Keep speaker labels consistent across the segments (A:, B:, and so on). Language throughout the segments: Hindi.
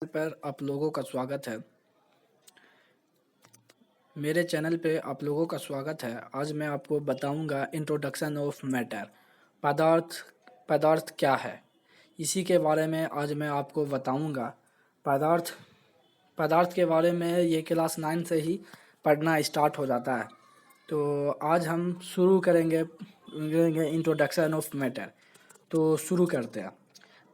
A: पर आप लोगों का स्वागत है। मेरे चैनल पे आप लोगों का स्वागत है। आज मैं आपको बताऊंगा इंट्रोडक्शन ऑफ मैटर। पदार्थ पदार्थ क्या है, इसी के बारे में आज मैं आपको बताऊंगा। पदार्थ पदार्थ के बारे में ये क्लास 9 से ही पढ़ना स्टार्ट हो जाता है। तो आज हम शुरू करेंगे इंट्रोडक्शन ऑफ मैटर। तो शुरू करते हैं।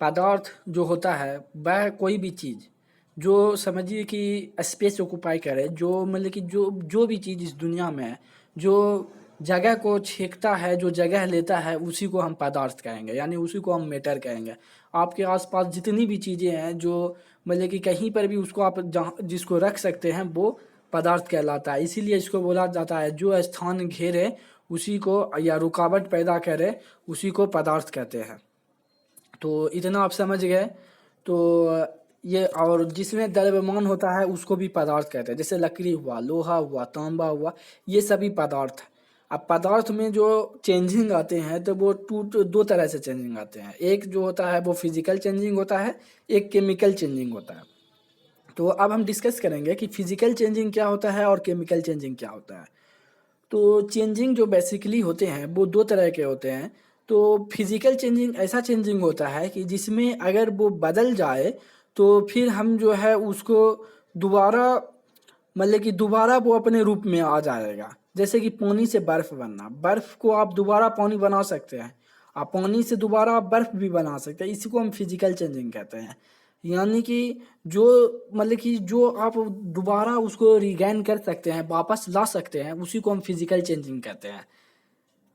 A: पदार्थ जो होता है वह कोई भी चीज़ जो समझिए कि स्पेस ऑक्यूपाई करे, जो मतलब कि जो भी चीज़ इस दुनिया में है, जो जगह को छेकता है, जो जगह लेता है, उसी को हम पदार्थ कहेंगे, यानी उसी को हम मैटर कहेंगे। आपके आसपास जितनी भी चीज़ें हैं जो मतलब कि कहीं पर भी उसको आप जहाँ जिसको रख सकते हैं वो पदार्थ कहलाता है। इसीलिए इसको बोला जाता है जो स्थान घेरे उसी को, या रुकावट पैदा करे उसी को पदार्थ कहते हैं। तो इतना आप समझ गए। तो ये, और जिसमें द्रव्यमान होता है उसको भी पदार्थ कहते हैं। जैसे लकड़ी हुआ, लोहा हुआ, तांबा हुआ, ये सभी पदार्थ है। अब पदार्थ में जो चेंजिंग आते हैं तो वो दो तरह से चेंजिंग आते हैं। एक जो होता है वो फिजिकल चेंजिंग होता है, एक केमिकल चेंजिंग होता है। तो अब हम डिस्कस करेंगे कि फिजिकल चेंजिंग क्या होता है और केमिकल चेंजिंग क्या होता है। तो चेंजिंग जो बेसिकली होते हैं वो दो तरह के होते हैं। तो फिजिकल चेंजिंग ऐसा चेंजिंग होता है कि जिसमें अगर वो बदल जाए तो फिर हम जो है उसको दोबारा, मतलब कि दोबारा वो अपने रूप में आ जाएगा। जैसे कि पानी से बर्फ़ बनना, बर्फ़ को आप दोबारा पानी बना सकते हैं, आप पानी से दोबारा आप बर्फ़ भी बना सकते हैं। इसी को हम फिजिकल चेंजिंग कहते हैं। यानी कि जो मतलब कि जो आप दोबारा उसको रिगेन कर सकते हैं, वापस ला सकते हैं, उसी को हम फिजिकल चेंजिंग कहते हैं।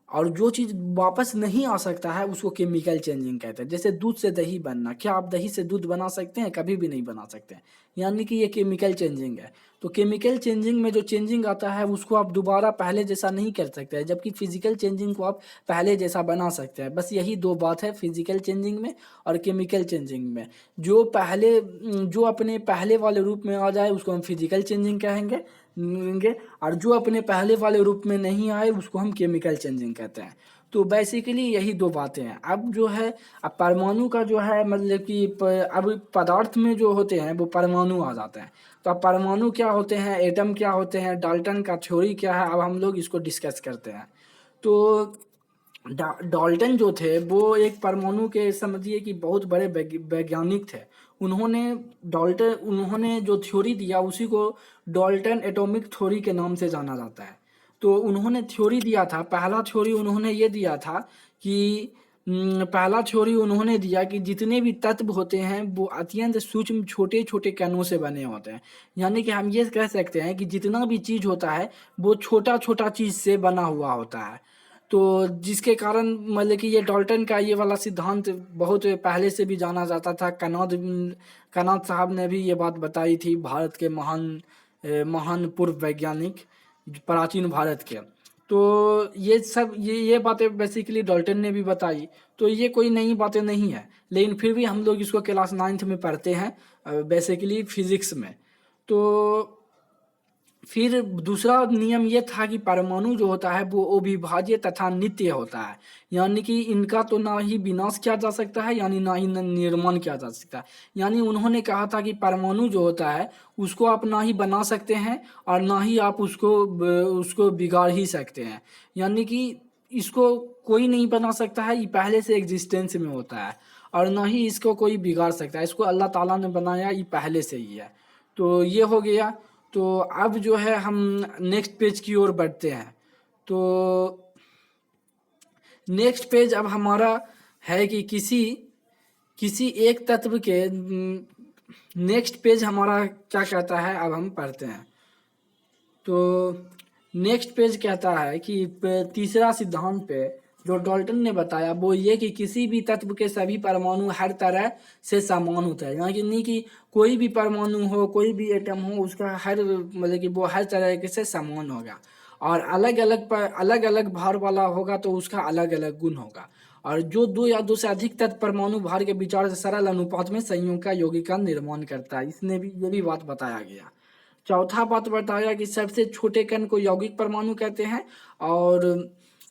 A: और जो चीज़ वापस नहीं आ सकता है उसको केमिकल चेंजिंग कहते हैं। जैसे दूध से दही बनना, क्या आप दही से दूध बना सकते हैं? कभी भी नहीं बना सकते हैं। यानी कि ये केमिकल चेंजिंग है। तो केमिकल चेंजिंग में जो चेंजिंग आता है उसको आप दोबारा पहले जैसा नहीं कर सकते हैं, जबकि फिजिकल चेंजिंग को आप पहले जैसा बना सकते हैं। बस यही दो बात है फिजिकल चेंजिंग में और केमिकल चेंजिंग में। जो अपने पहले वाले रूप में आ जाए उसको हम फिजिकल चेंजिंग कहेंगे, और जो अपने पहले वाले रूप में नहीं आए उसको हम केमिकल चेंजिंग कहते हैं। तो बेसिकली यही दो बातें हैं। अब जो है, अब परमाणु का जो है मतलब कि अब पदार्थ में जो होते हैं वो परमाणु आ जाते हैं। तो अब परमाणु क्या होते हैं, एटम क्या होते हैं, डाल्टन का थ्योरी क्या है, अब हम लोग इसको डिस्कस करते हैं। तो डाल्टन जो थे वो एक परमाणु के समझिए कि बहुत बड़े वैज्ञानिक थे। उन्होंने जो थ्योरी दिया उसी को डाल्टन एटॉमिक थ्योरी के नाम से जाना जाता है। तो उन्होंने थ्योरी दिया था, पहला थ्योरी उन्होंने ये दिया था कि पहला थ्योरी उन्होंने दिया कि जितने भी तत्व होते हैं वो अत्यंत सूक्ष्म छोटे छोटे कणों से बने होते हैं। यानी कि हम ये कह सकते हैं कि जितना भी चीज़ होता है वो छोटा छोटा चीज़ से बना हुआ होता है। तो जिसके कारण मतलब कि ये डाल्टन का ये वाला सिद्धांत बहुत पहले से भी जाना जाता था। कनॉट साहब ने भी ये बात बताई थी, भारत के महान पूर्व वैज्ञानिक प्राचीन भारत के। तो ये बातें बेसिकली डाल्टन ने भी बताई। तो ये कोई नई बातें नहीं है, लेकिन फिर भी हम लोग इसको क्लास 9th में पढ़ते हैं, बेसिकली फिजिक्स में। तो फिर दूसरा नियम ये था कि परमाणु जो होता है वो अविभाज्य तथा नित्य होता है। यानी कि इनका तो ना ही विनाश किया जा सकता है, यानी ना ही निर्माण किया जा सकता है। यानी उन्होंने कहा था कि परमाणु जो होता है उसको आप ना ही बना सकते हैं और ना ही आप उसको बिगाड़ ही सकते हैं। यानी कि इसको कोई नहीं बना सकता है, ये पहले से एग्जिस्टेंस में होता है, और ना ही इसको कोई बिगाड़ सकता है। इसको अल्लाह ताला ने बनाया, ये पहले से ही है। तो ये हो गया। तो अब जो है हम नेक्स्ट पेज की ओर बढ़ते हैं। तो नेक्स्ट पेज अब हमारा है कि किसी किसी एक तत्व के नेक्स्ट पेज हमारा क्या कहता है, अब हम पढ़ते हैं। तो नेक्स्ट पेज कहता है कि तीसरा सिद्धांत पे जो डाल्टन ने बताया वो ये कि किसी भी तत्व के सभी परमाणु हर तरह से समान होता है। यानी नहीं कि कोई भी परमाणु हो, कोई भी एटम हो, उसका हर मतलब कि वो हर तरह से समान होगा, और अलग अलग भार वाला होगा तो उसका अलग अलग गुण होगा। और जो दो या दो से अधिक तत्व परमाणु भार के विचार से सरल अनुपात में संयोग का यौगिक का निर्माण करता है। इसने भी ये भी बात बताया गया। चौथा बात बताया कि सबसे छोटे कण को यौगिक परमाणु कहते हैं,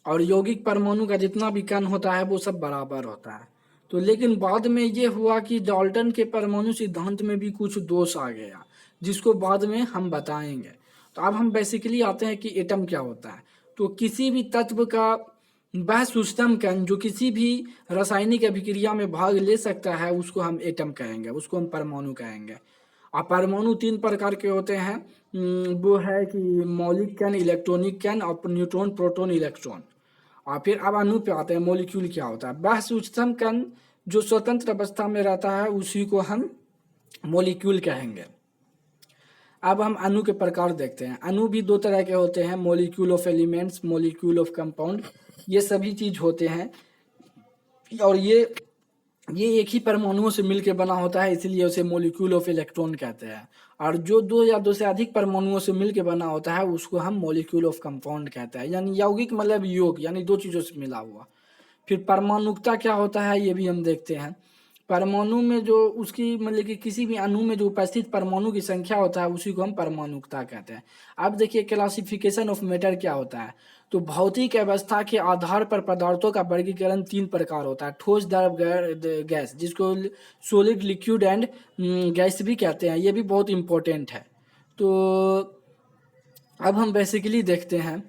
A: और यौगिक परमाणु का जितना भी कण होता है वो सब बराबर होता है। तो लेकिन बाद में ये हुआ कि डाल्टन के परमाणु सिद्धांत में भी कुछ दोष आ गया, जिसको बाद में हम बताएंगे। तो अब हम बेसिकली आते हैं कि एटम क्या होता है। तो किसी भी तत्व का वह सूक्ष्मतम कण जो किसी भी रासायनिक अभिक्रिया में भाग ले सकता है उसको हम एटम कहेंगे, उसको हम परमाणु कहेंगे। अब परमाणु तीन प्रकार के होते हैं। वो है कि मौलिक कण, इलेक्ट्रॉनिक कण और न्यूट्रॉन, प्रोटॉन, इलेक्ट्रॉन। और फिर अब अणु पे आते हैं। मॉलिक्यूल क्या होता है? वह सूक्ष्मतम कण जो स्वतंत्र अवस्था में रहता है उसी को हम मॉलिक्यूल कहेंगे। अब हम अणु के प्रकार देखते हैं। अणु भी दो तरह के होते हैं, molecule of elements, molecule of compound. ये सभी चीज होते हैं और ये एक ही परमाणुओं से मिलकर बना होता है, इसलिए उसे मॉलिक्यूल ऑफ इलेक्ट्रॉन कहते हैं। और जो दो या दो से अधिक परमाणुओं से मिलकर बना होता है उसको हम मॉलिक्यूल ऑफ कंपाउंड कहते हैं। यानी यौगिक मतलब योग, यानी दो चीजों से मिला हुआ। फिर परमाणुकता क्या होता है ये भी हम देखते हैं। परमाणु में जो उसकी मतलब कि किसी भी अणु में जो उपस्थित परमाणु की संख्या होता है उसी को हम परमाणुकता कहते हैं। अब देखिए क्लासिफिकेशन ऑफ मैटर क्या होता है। तो भौतिक अवस्था के आधार पर पदार्थों का वर्गीकरण तीन प्रकार होता है। ठोस, द्रव, गैस, जिसको सॉलिड, लिक्विड एंड गैस भी कहते हैं। ये भी बहुत इंपॉर्टेंट है। तो अब हम बेसिकली देखते हैं,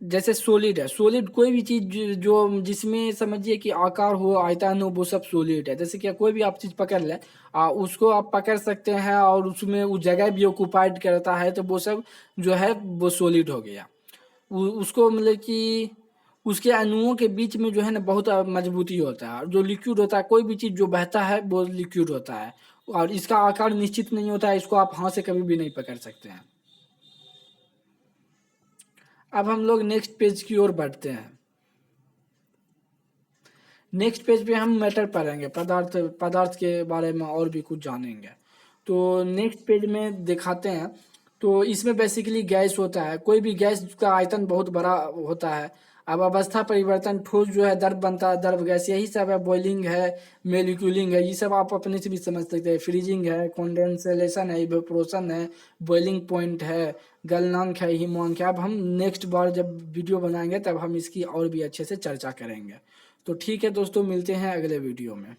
A: जैसे सॉलिड है। सॉलिड कोई भी चीज जो जिसमें समझिए कि आकार हो, आयतन हो, वो सब सॉलिड है। जैसे कि कोई भी आप चीज पकड़ लें, उसको आप पकड़ सकते हैं और उसमें उस जगह भी ऑक्युपाइड करता है, तो वो सब जो है वो सॉलिड हो गया। उसको मतलब कि उसके अणुओं के बीच में जो है ना बहुत मजबूती होता है। और जो लिक्विड होता है, कोई भी चीज जो बहता है वो लिक्विड होता है और इसका आकार निश्चित नहीं होता है, इसको आप हाथ से कभी भी नहीं पकड़ सकते हैं। अब हम लोग नेक्स्ट पेज की ओर बढ़ते हैं। नेक्स्ट पेज पे हम मैटर पढ़ेंगे, पदार्थ के बारे में और भी कुछ जानेंगे। तो नेक्स्ट पेज में दिखाते हैं। तो इसमें बेसिकली गैस होता है। कोई भी गैस का आयतन बहुत बड़ा होता है। अब अवस्था परिवर्तन, ठोस जो है द्रव बनता है, द्रव गैस, यही सब है। बॉइलिंग है, मेलिक्यूलिंग है, ये सब आप अपने से भी समझ सकते हैं। फ्रीजिंग है, कंडेंसेशन है, इवेपोरेशन है, बॉइलिंग पॉइंट है, गलनांक है, हिमांक है। अब हम नेक्स्ट बार जब वीडियो बनाएंगे तब हम इसकी और भी अच्छे से चर्चा करेंगे। तो ठीक है दोस्तों, मिलते हैं अगले वीडियो में।